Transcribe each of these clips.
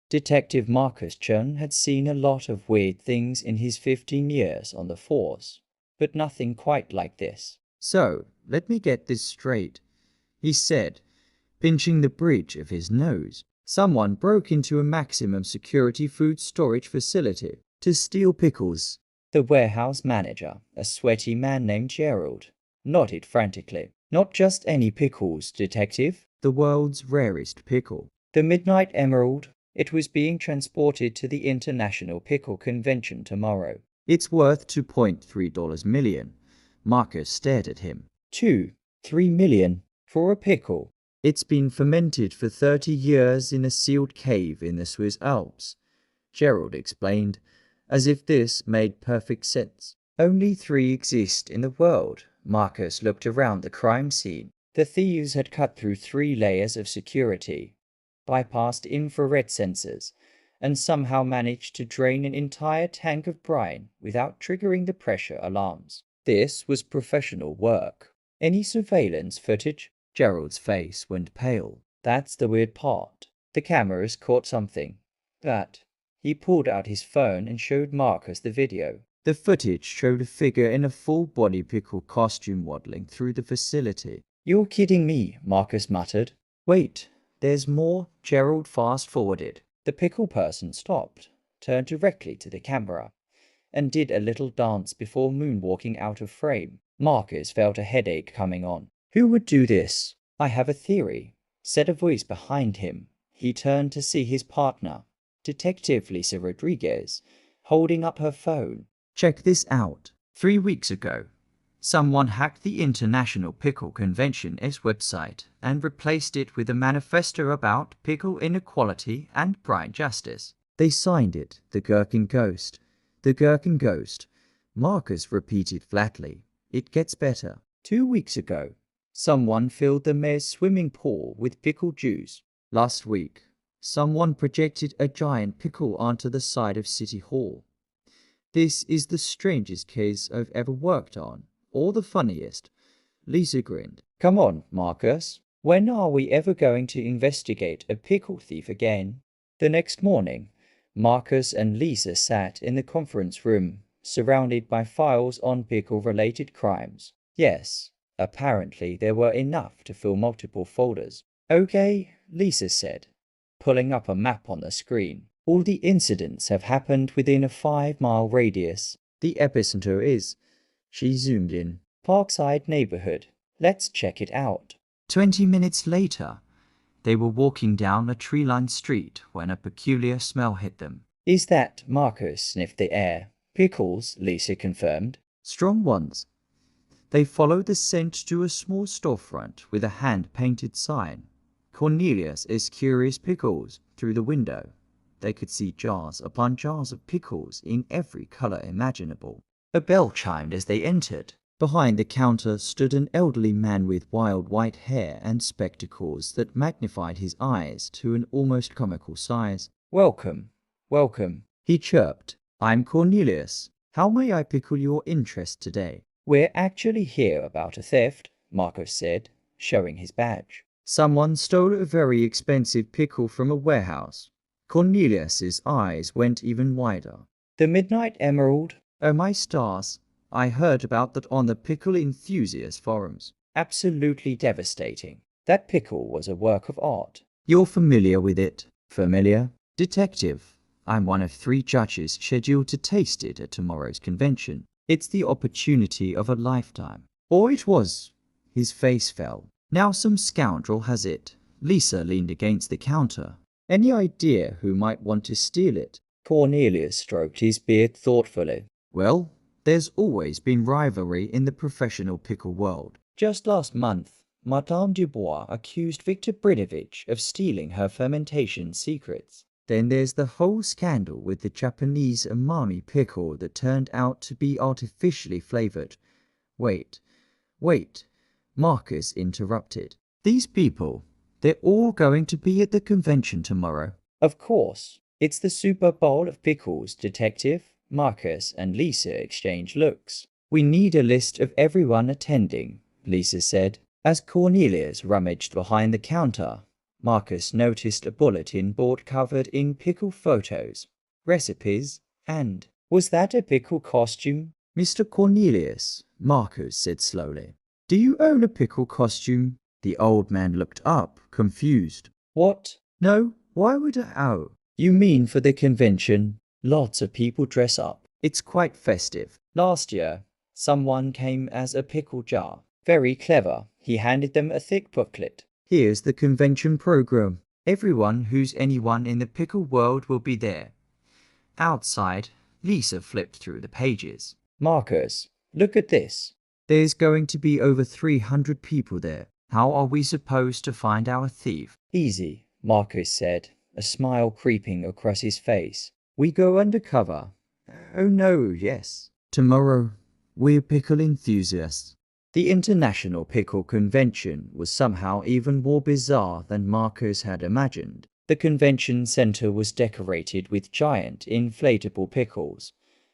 Detective Marcus Chen had seen a lot of weird things in his 15 years on the force, but nothing quite like this. So, let me get this straight, he said, pinching the bridge of his nose. Someone broke into a maximum security food storage facility to steal pickles. The warehouse manager, a sweaty man named Gerald, nodded frantically. Not just any pickles, Detective. The world's rarest pickle. The Midnight Emerald. It was being transported to the International Pickle Convention tomorrow. It's worth $2.3 million. Marcus stared at him. 3 million for a pickle. It's been fermented for 30 years in a sealed cave in the Swiss Alps, Gerald explained, as if this made perfect sense. Only 3 exist in the world. Marcus looked around the crime scene. The thieves had cut through 3 layers of security, bypassed infrared sensors, and somehow managed to drain an entire tank of brine without triggering the pressure alarms. This was professional work. Any surveillance footage? Gerald's face went pale. That's the weird part. The cameras caught something. That. He pulled out his phone and showed Marcus the video. The footage showed a figure in a full-body pickle costume waddling through the facility. You're kidding me, Marcus muttered. Wait, there's more. Gerald fast-forwarded. The pickle person stopped, turned directly to the camera, and did a little dance before moonwalking out of frame. Marcus felt a headache coming on. Who would do this? I have a theory, said a voice behind him. He turned to see his partner, Detective Lisa Rodriguez, holding up her phone. Check this out. 3 weeks ago, someone hacked the International Pickle Convention's website and replaced it with a manifesto about pickle inequality and brine justice. They signed it, the Gherkin Ghost. The Gherkin Ghost. Marcus repeated flatly. It gets better. 2 weeks ago, someone filled the mayor's swimming pool with pickle juice. Last week, someone projected a giant pickle onto the side of City Hall. This is the strangest case I've ever worked on, or the funniest. Lisa grinned. Come on, Marcus. When are we ever going to investigate a pickle thief again? The next morning, Marcus and Lisa sat in the conference room, surrounded by files on pickle-related crimes. Yes, apparently there were enough to fill multiple folders. Okay, Lisa said, pulling up a map on the screen. All the incidents have happened within a 5-mile radius. The epicenter is, she zoomed in, Parkside neighborhood. Let's check it out. 20 minutes later, they were walking down a tree-lined street when a peculiar smell hit them. Is that? Marcus sniffed the air. Pickles, Lisa confirmed. Strong ones. They followed the scent to a small storefront with a hand-painted sign. Cornelius is Curious Pickles. Through the window, they could see jars upon jars of pickles in every color imaginable. A bell chimed as they entered. Behind the counter stood an elderly man with wild white hair and spectacles that magnified his eyes to an almost comical size. Welcome, welcome, he chirped. I'm Cornelius. How may I pickle your interest today? We're actually here about a theft, Marcus said, showing his badge. Someone stole a very expensive pickle from a warehouse. Cornelius's eyes went even wider. The Midnight Emerald? Oh my stars. I heard about that on the pickle enthusiast forums. Absolutely devastating. That pickle was a work of art. You're familiar with it? Familiar? Detective, I'm one of 3 judges scheduled to taste it at tomorrow's convention. It's the opportunity of a lifetime. Or it was. His face fell. Now some scoundrel has it. Lisa leaned against the counter. Any idea who might want to steal it? Cornelius stroked his beard thoughtfully. Well, there's always been rivalry in the professional pickle world. Just last month, Madame Dubois accused Victor Brinovich of stealing her fermentation secrets. Then there's the whole scandal with the Japanese umami pickle that turned out to be artificially flavored. Wait, Marcus interrupted. These people, they're all going to be at the convention tomorrow. Of course. It's the Super Bowl of pickles, Detective. Marcus and Lisa exchanged looks. We need a list of everyone attending, Lisa said. As Cornelius rummaged behind the counter, Marcus noticed a bulletin board covered in pickle photos, recipes, and was that a pickle costume? Mr. Cornelius, Marcus said slowly. Do you own a pickle costume? The old man looked up, confused. What? No, why would I? Oh, You mean for the convention? Lots of people dress up. It's quite festive. Last year, someone came as a pickle jar. Very clever. He handed them a thick booklet. Here's the convention program. Everyone who's anyone in the pickle world will be there. Outside, Lisa flipped through the pages. Marcus, look at this. There's going to be over 300 people there. How are we supposed to find our thief? Easy, Marcus said, a smile creeping across his face. We go undercover. Oh no, yes. Tomorrow, we're pickle enthusiasts. The International Pickle Convention was somehow even more bizarre than Marcus had imagined. The convention center was decorated with giant inflatable pickles,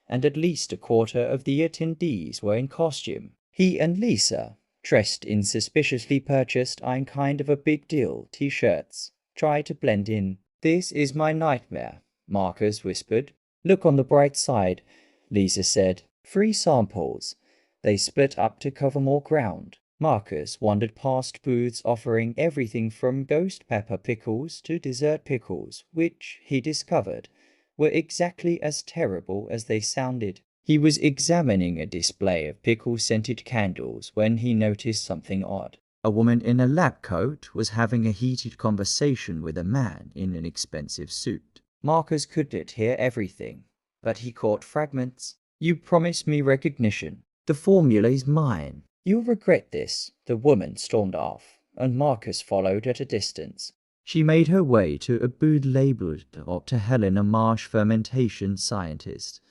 and at least a quarter of the attendees were in costume. He and Lisa, dressed in suspiciously purchased I'm kind of a big deal t-shirts, tried to blend in. This is my nightmare, Marcus whispered. Look on the bright side, Lisa said. Free samples. They split up to cover more ground. Marcus wandered past booths offering everything from ghost pepper pickles to dessert pickles, which, he discovered, were exactly as terrible as they sounded. He was examining a display of pickle-scented candles when he noticed something odd. A woman in a lab coat was having a heated conversation with a man in an expensive suit. Marcus couldn't hear everything, but he caught fragments. You promised me recognition. The formula is mine. You'll regret this, the woman stormed off, and Marcus followed at a distance. She made her way to a booth labeled Dr. Helena Marsh Fermentation Scientist.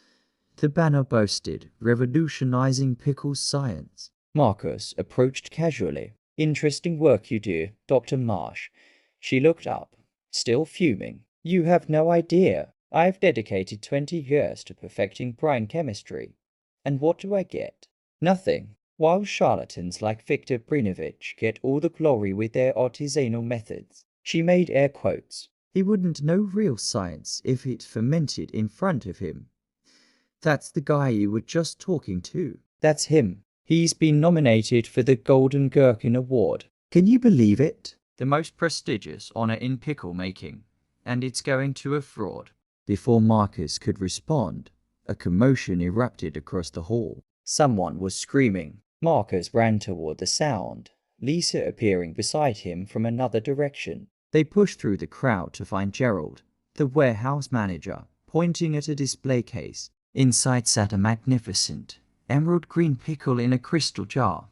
The banner boasted, revolutionizing pickle science. Marcus approached casually. Interesting work you do, Dr. Marsh. She looked up, still fuming. You have no idea. I've dedicated 20 years to perfecting brine chemistry. And what do I get? Nothing. While charlatans like Viktor Brinovich get all the glory with their artisanal methods. She made air quotes. He wouldn't know real science if it fermented in front of him. That's the guy you were just talking to. That's him. He's been nominated for the Golden Gherkin Award. Can you believe it? The most prestigious honor in pickle making. And it's going to a fraud. Before Marcus could respond, a commotion erupted across the hall. Someone was screaming. Marcus ran toward the sound, Lisa appearing beside him from another direction. They pushed through the crowd to find Gerald, the warehouse manager, pointing at a display case. Inside sat a magnificent, emerald green pickle in a crystal jar.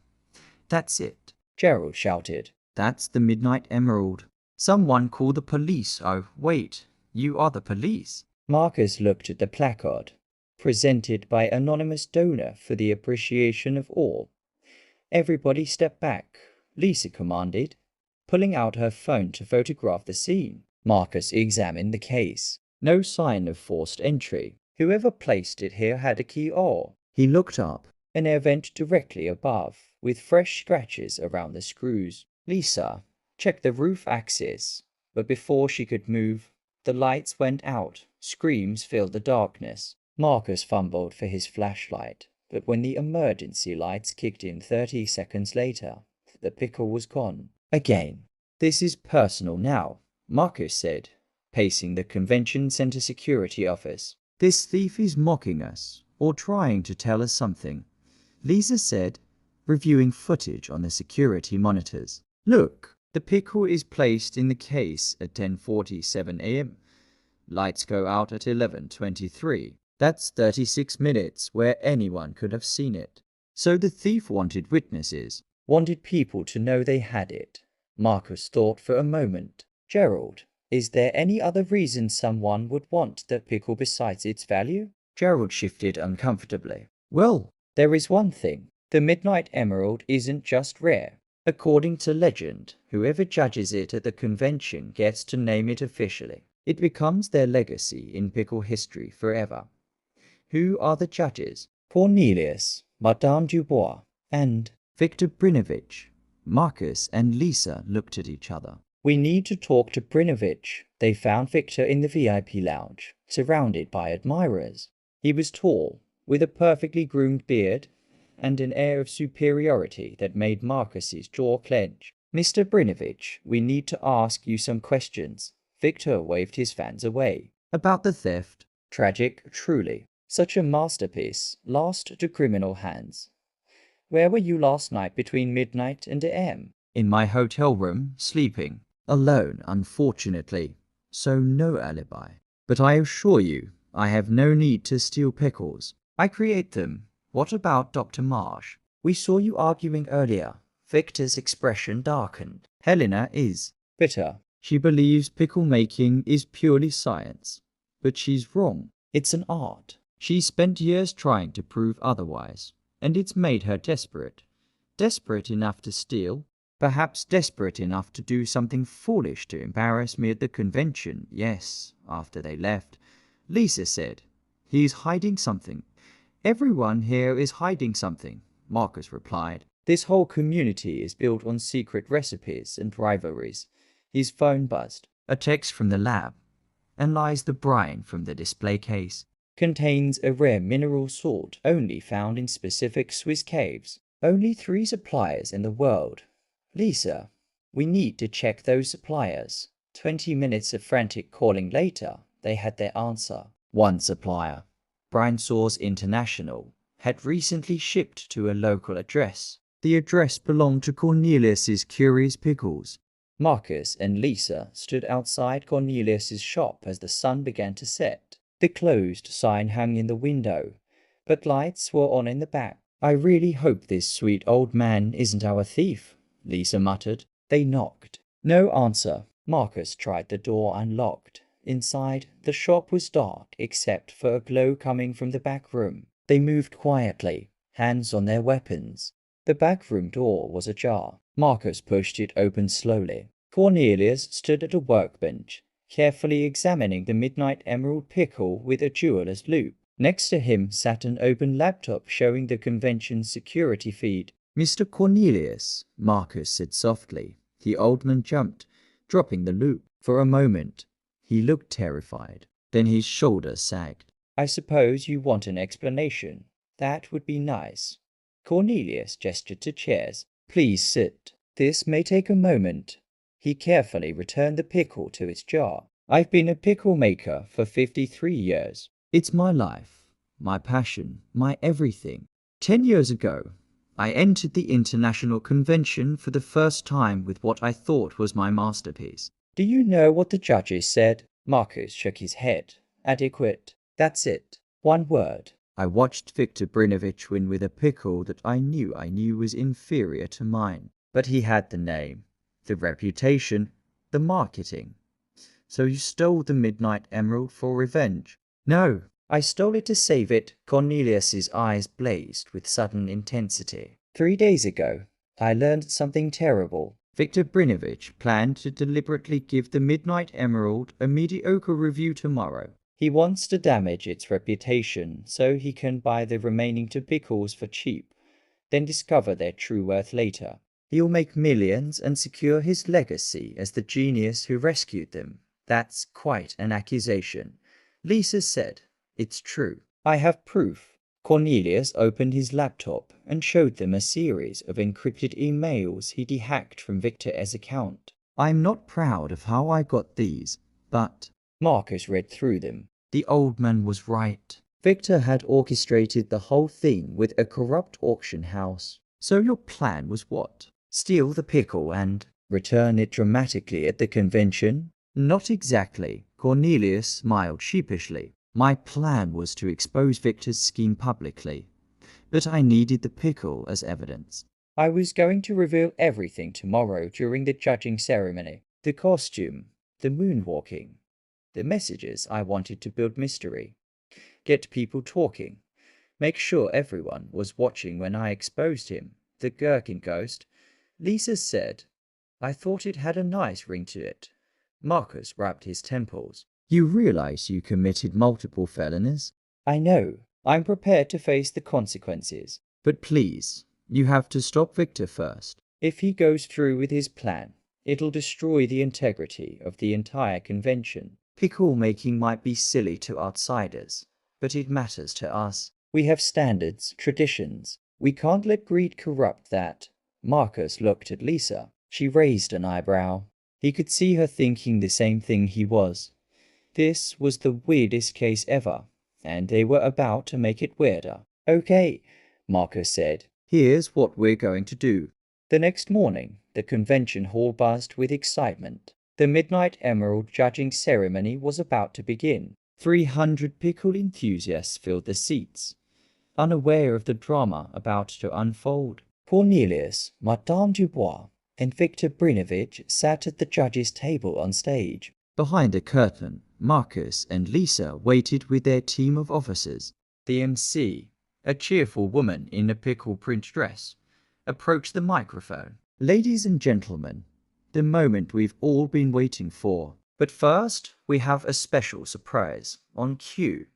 That's it, Gerald shouted. That's the Midnight Emerald. Someone call the police. Oh, wait, you are the police. Marcus looked at the placard, presented by anonymous donor for the appreciation of all. Everybody step back, Lisa commanded, pulling out her phone to photograph the scene. Marcus examined the case. No sign of forced entry. Whoever placed it here had a key or... He looked up. An air vent directly above, with fresh scratches around the screws. Lisa checked the roof axis, but before she could move, the lights went out. Screams filled the darkness. Marcus fumbled for his flashlight, but when the emergency lights kicked in 30 seconds later, the pickle was gone. Again. This is personal now, Marcus said, pacing the convention center security office. This thief is mocking us, or trying to tell us something, Lisa said, reviewing footage on the security monitors. Look, the pickle is placed in the case at 10:47 a.m. Lights go out at 11:23. That's 36 minutes where anyone could have seen it. So the thief wanted witnesses. Wanted people to know they had it. Marcus thought for a moment. Gerald, is there any other reason someone would want the pickle besides its value? Gerald shifted uncomfortably. Well, there is one thing. The Midnight Emerald isn't just rare. According to legend, whoever judges it at the convention gets to name it officially. It becomes their legacy in pickle history forever. Who are the judges? Cornelius, Madame Dubois, and Viktor Brinovich. Marcus and Lisa looked at each other. We need to talk to Brinovich. They found Victor in the VIP lounge, surrounded by admirers. He was tall, with a perfectly groomed beard, and an air of superiority that made Marcus's jaw clench. Mr. Brinovich, we need to ask you some questions. Victor waved his fans away. About the theft? Tragic, truly. Such a masterpiece, lost to criminal hands. Where were you last night between midnight and AM? In my hotel room, sleeping. Alone, unfortunately. So no alibi. But I assure you, I have no need to steal pickles. I create them. What about Dr. Marsh? We saw you arguing earlier. Victor's expression darkened. Helena is bitter. She believes pickle making is purely science. But she's wrong. It's an art. She spent years trying to prove otherwise, and it's made her desperate. Desperate enough to steal, perhaps desperate enough to do something foolish to embarrass me at the convention. Yes, after they left. Lisa said, "He's hiding something. Everyone here is hiding something," Marcus replied. This whole community is built on secret recipes and rivalries. His phone buzzed. A text from the lab. Analyze the brine from the display case. Contains a rare mineral salt only found in specific Swiss caves. Only 3 suppliers in the world. Lisa, we need to check those suppliers. 20 minutes of frantic calling later, they had their answer. One supplier, Brine Source International, had recently shipped to a local address. The address belonged to Cornelius's Curious Pickles. Marcus and Lisa stood outside Cornelius's shop as the sun began to set. The closed sign hung in the window, but lights were on in the back. I really hope this sweet old man isn't our thief, Lisa muttered. They knocked. No answer. Marcus tried the door unlocked. Inside, the shop was dark except for a glow coming from the back room. They moved quietly, hands on their weapons. The back room door was ajar. Marcus pushed it open slowly. Cornelius stood at a workbench, carefully examining the midnight emerald pickle with a jeweler's loupe. Next to him sat an open laptop showing the convention's security feed. "Mr. Cornelius," Marcus said softly. The old man jumped, dropping the loupe. For a moment, he looked terrified. Then his shoulders sagged. "I suppose you want an explanation. That would be nice." Cornelius gestured to chairs. "Please sit. This may take a moment." He carefully returned the pickle to its jar. "I've been a pickle maker for 53 years. It's my life, my passion, my everything. 10 years ago, I entered the international convention for the first time with what I thought was my masterpiece." "Do you know what the judges said?" Marcus shook his head. "Adequate. That's it. One word." I watched Victor Brinovich win with a pickle that I knew was inferior to mine. But he had the name, the reputation, the marketing. "So you stole the Midnight Emerald for revenge?" "No, I stole it to save it." Cornelius's eyes blazed with sudden intensity. 3 days ago, I learned something terrible. Victor Brinovich planned to deliberately give the Midnight Emerald a mediocre review tomorrow. He wants to damage its reputation so he can buy the remaining 2 pickles for cheap, then discover their true worth later. He'll make millions and secure his legacy as the genius who rescued them. That's quite an accusation. Lisa said, "It's true. I have proof." Cornelius opened his laptop and showed them a series of encrypted emails he'd hacked from Victor's account. "I'm not proud of how I got these, but..." Marcus read through them. The old man was right. Victor had orchestrated the whole thing with a corrupt auction house. "So your plan was what? Steal the pickle and return it dramatically at the convention?" "Not exactly." Cornelius smiled sheepishly. "My plan was to expose Victor's scheme publicly, but I needed the pickle as evidence." "I was going to reveal everything tomorrow during the judging ceremony. The costume, the moonwalking, the messages. I wanted to build mystery, get people talking, make sure everyone was watching when I exposed him. The Gherkin Ghost," Lisa said. "I thought it had a nice ring to it." Marcus rubbed his temples. "You realize you committed multiple felonies?" "I know. I'm prepared to face the consequences." "But please, you have to stop Victor first." "If he goes through with his plan, It'll destroy the integrity of the entire convention. Pickle making might be silly to outsiders, but it matters to us. We have standards, traditions. We can't let greed corrupt that. Marcus looked at Lisa. She raised an eyebrow. He could see her thinking the same thing he was. This was the weirdest case ever, and they were about to make it weirder. Okay, Marcus said. Here's what we're going to do. The next morning, the convention hall buzzed with excitement. The Midnight Emerald judging ceremony was about to begin. 300 pickle enthusiasts filled the seats, unaware of the drama about to unfold. Cornelius, Madame Dubois, and Victor Brinovich sat at the judges' table on stage. Behind a curtain, Marcus and Lisa waited with their team of officers. The MC, a cheerful woman in a pickle print dress, approached the microphone. Ladies and gentlemen, the moment we've all been waiting for. But first, we have a special surprise. On cue,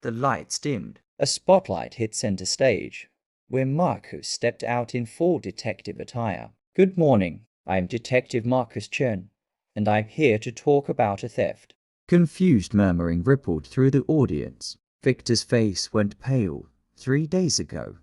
the lights dimmed. A spotlight hit center stage, where Marcus stepped out in full detective attire. Good morning, I'm Detective Marcus Chen, and I'm here to talk about a theft. Confused murmuring rippled through the audience. Victor's face went pale. 3 days ago,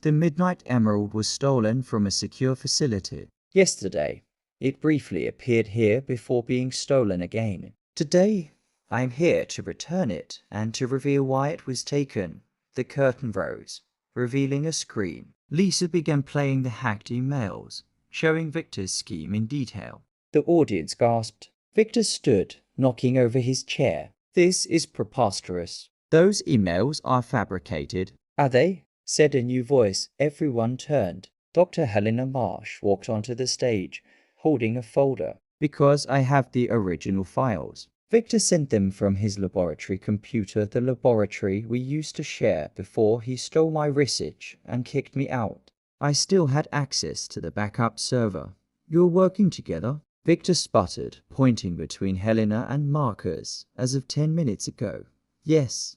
the Midnight Emerald was stolen from a secure facility. Yesterday, it briefly appeared here before being stolen again. Today, I'm here to return it and to reveal why it was taken. The curtain rose, revealing a screen. Lisa began playing the hacked emails, showing Victor's scheme in detail. The audience gasped. Victor stood, knocking over his chair. This is preposterous. Those emails are fabricated. Are they? Said a new voice. Everyone turned. Dr. Helena Marsh walked onto the stage, holding a folder. Because I have the original files. Victor sent them from his laboratory computer, the laboratory we used to share before he stole my research and kicked me out. I still had access to the backup server. You're working together? Victor sputtered, pointing between Helena and Marcus as of 10 minutes ago. Yes,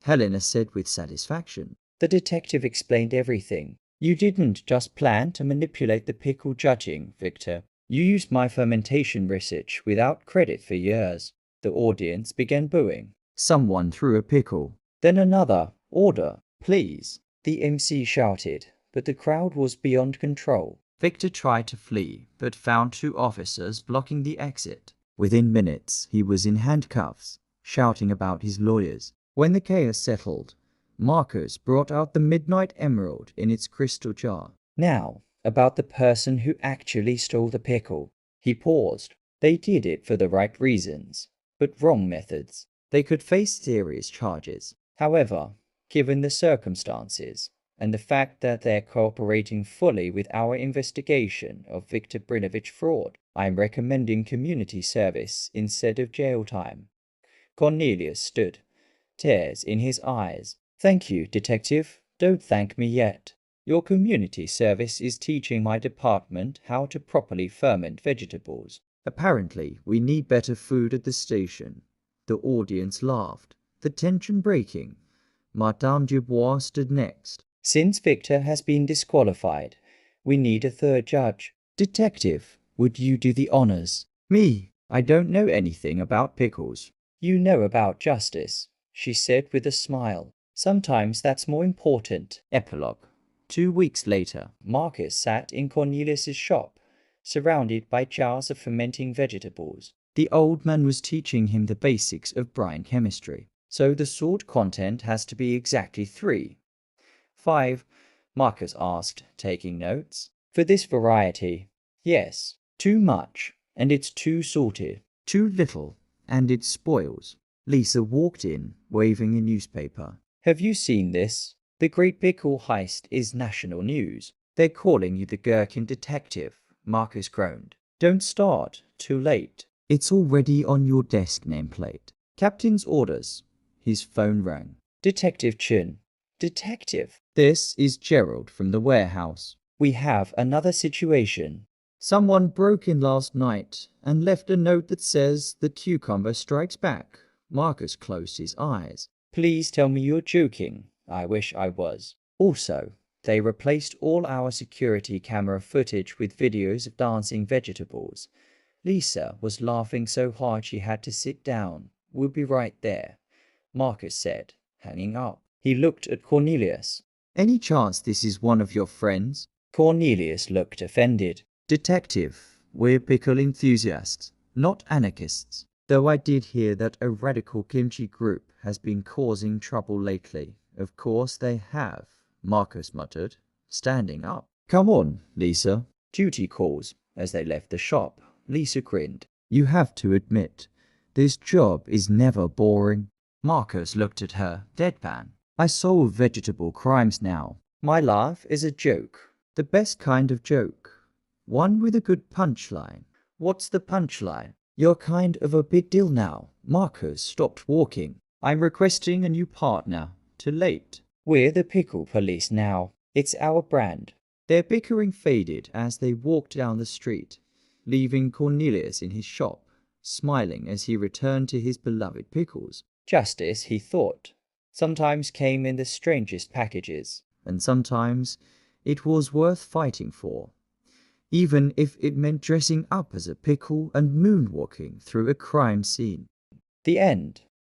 Helena said with satisfaction. The detective explained everything. You didn't just plan to manipulate the pickle judging, Victor. You used my fermentation research without credit for years. The audience began booing. Someone threw a pickle. Then another. Order, please. The MC shouted, but the crowd was beyond control. Victor tried to flee, but found 2 officers blocking the exit. Within minutes, he was in handcuffs, shouting about his lawyers. When the chaos settled, Marcus brought out the Midnight Emerald in its crystal jar. Now, about the person who actually stole the pickle. He paused. They did it for the right reasons, but wrong methods. They could face serious charges. However, given the circumstances, and the fact that they're cooperating fully with our investigation of Victor Brinovich fraud, I'm recommending community service instead of jail time. Cornelius stood, tears in his eyes. Thank you, Detective. Don't thank me yet. Your community service is teaching my department how to properly ferment vegetables. Apparently, we need better food at the station. The audience laughed, the tension breaking. Madame Dubois stood next. Since Victor has been disqualified, we need a 3rd judge. Detective, would you do the honors? Me? I don't know anything about pickles. You know about justice, she said with a smile. Sometimes that's more important. Epilogue. 2 weeks later, Marcus sat in Cornelius's shop, surrounded by jars of fermenting vegetables. The old man was teaching him the basics of brine chemistry. So the salt content has to be exactly 3. 5, Marcus asked, taking notes. For this variety, yes. Too much, and it's too salty. Too little, and it spoils. Lisa walked in, waving a newspaper. Have you seen this? The Great Pickle Heist is national news. They're calling you the Gherkin detective, Marcus groaned. Don't start. Too late. It's already on your desk nameplate. Captain's orders. His phone rang. Detective Chen. Detective. This is Gerald from the warehouse. We have another situation. Someone broke in last night and left a note that says the cucumber strikes back. Marcus closed his eyes. Please tell me you're joking. I wish I was. Also, they replaced all our security camera footage with videos of dancing vegetables. Lisa was laughing so hard she had to sit down. "We'll be right there," Marcus said, hanging up. He looked at Cornelius. Any chance this is one of your friends? Cornelius looked offended. Detective, we're pickle enthusiasts, not anarchists. Though I did hear that a radical kimchi group has been causing trouble lately. Of course they have, Marcus muttered, standing up. Come on, Lisa. Duty calls. As they left the shop, Lisa grinned. You have to admit, this job is never boring. Marcus looked at her, deadpan. I solve vegetable crimes now. My laugh is a joke. The best kind of joke. One with a good punchline. What's the punchline? You're kind of a big deal now. Marcus stopped walking. I'm requesting a new partner. Too late. We're the Pickle Police now. It's our brand. Their bickering faded as they walked down the street, leaving Cornelius in his shop, smiling as he returned to his beloved pickles. Justice, he thought, sometimes came in the strangest packages. And sometimes it was worth fighting for, even if it meant dressing up as a pickle and moonwalking through a crime scene. The end.